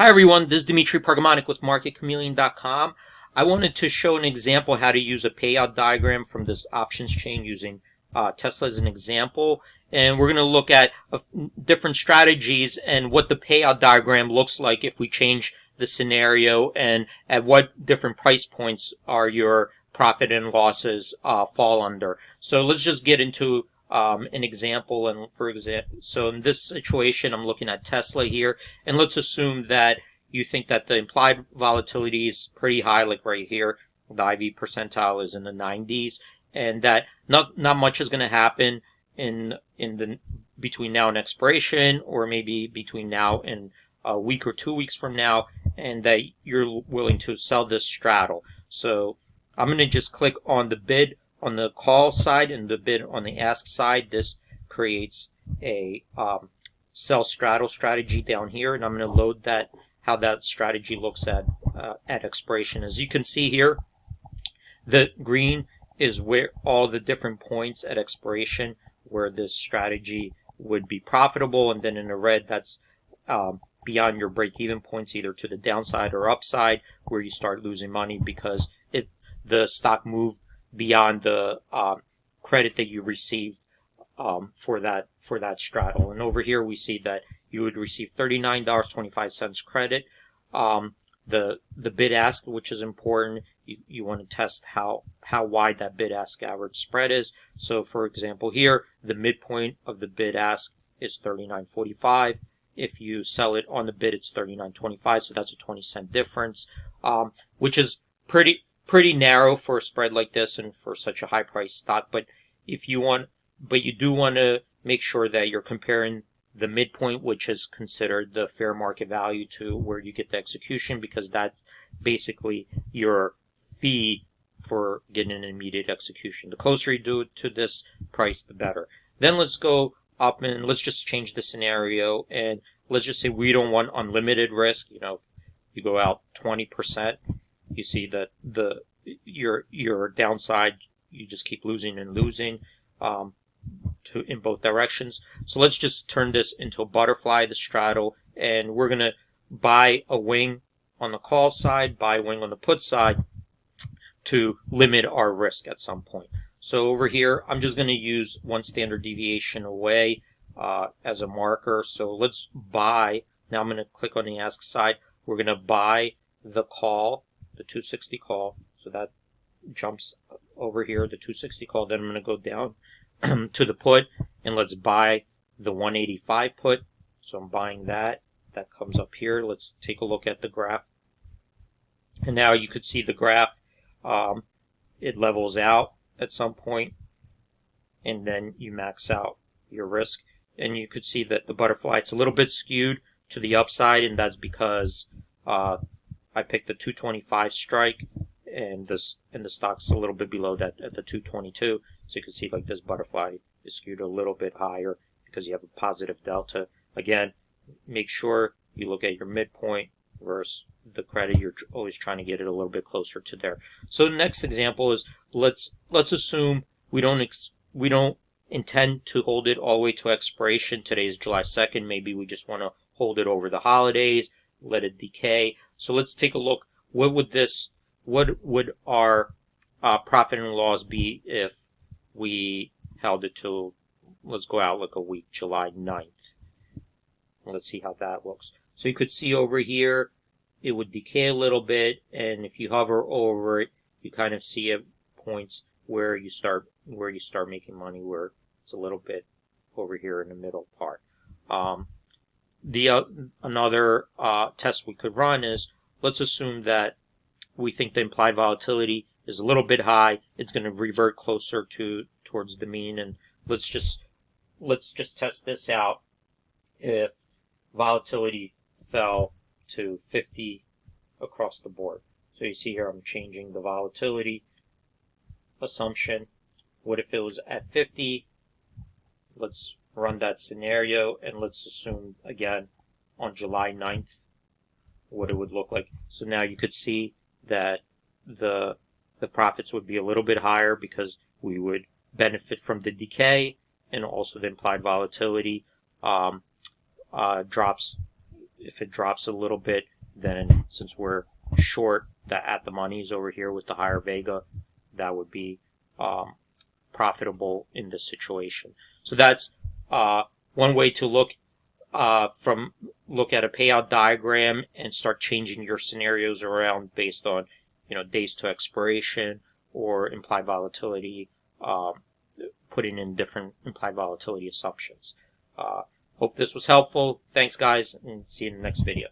Hi everyone, this is Dimitri Pargamonic with MarketChameleon.com. I wanted to show an example how to use a payout diagram from this options chain using Tesla as an example. And we're going to look at different strategies and what the payout diagram looks like if we change the scenario and at what different price points are your profit and losses fall under. So let's just get into an example. And for example, so in this situation, I'm looking at Tesla here, and let's assume that you think that the implied volatility is pretty high, like right here. The IV percentile is in the 90s, and that not much is going to happen in the between now and expiration, or maybe between now and a week or 2 weeks from now, and that you're willing to sell this straddle. So I'm going to just click on the bid on the call side and the bid on the ask side. This creates a sell straddle strategy down here, and I'm going to load that, how that strategy looks at expiration. As you can see here, the green is where all the different points at expiration where this strategy would be profitable, and then in the red, that's beyond your break-even points, either to the downside or upside, where you start losing money because the stock moved beyond the credit that you received for that straddle. And over here we see that you would receive $39.25 credit. The bid ask, which is important, you want to test how wide that bid ask average spread is. So for example here, the midpoint of the bid ask is $39.45. If you sell it on the bid, it's $39.25, so that's a 20-cent difference, which is pretty narrow for a spread like this and for such a high price stock. But you do want to make sure that you're comparing the midpoint, which is considered the fair market value, to where you get the execution, because that's basically your fee for getting an immediate execution. The closer you do it to this price, the better. Then let's go up and let's just change the scenario, and let's just say we don't want unlimited risk. You go out 20%. You see that your downside, you just keep losing and losing in both directions. So let's just turn this into a butterfly, the straddle, and we're going to buy a wing on the call side, buy a wing on the put side to limit our risk at some point. So over here, I'm just going to use one standard deviation away as a marker. So let's buy. Now I'm going to click on the ask side. We're going to buy the call, the 260 call. So that jumps over here, the 260 call. Then I'm going to go down to the put, and let's buy the 185 put. So I'm buying that. That comes up here. Let's take a look at the graph. And now you could see the graph. It levels out at some point, and then you max out your risk. And you could see that the butterfly, it's a little bit skewed to the upside, and that's because I picked the 225 strike, and the stock's a little bit below that at the 222. So you can see like this butterfly is skewed a little bit higher because you have a positive delta. Again, make sure you look at your midpoint versus the credit. You're always trying to get it a little bit closer to there. So the next example is let's assume we don't intend to hold it all the way to expiration. Today is July 2nd. Maybe we just want to hold it over the holidays, let it decay. So let's take a look. What would our profit and loss be if we held it till, let's go out like a week, July 9th. Let's see how that looks. So you could see over here, it would decay a little bit, and if you hover over it, you kind of see at points where you start making money, where it's a little bit over here in the middle part. Another test we could run is, let's assume that we think the implied volatility is a little bit high. It's going to revert closer towards the mean, and let's just test this out. If volatility fell to 50 across the board. So you see here I'm changing the volatility assumption. What if it was at 50? Let's run that scenario, and let's assume again on July 9th what it would look like. So now you could see that the profits would be a little bit higher because we would benefit from the decay, and also the implied volatility drops if it drops a little bit, then since we're short that at the monies over here with the higher Vega, that would be profitable in this situation. So that's one way to look at a payout diagram and start changing your scenarios around based on days to expiration or implied volatility, putting in different implied volatility assumptions. Hope this was helpful. Thanks, guys, and see you in the next video.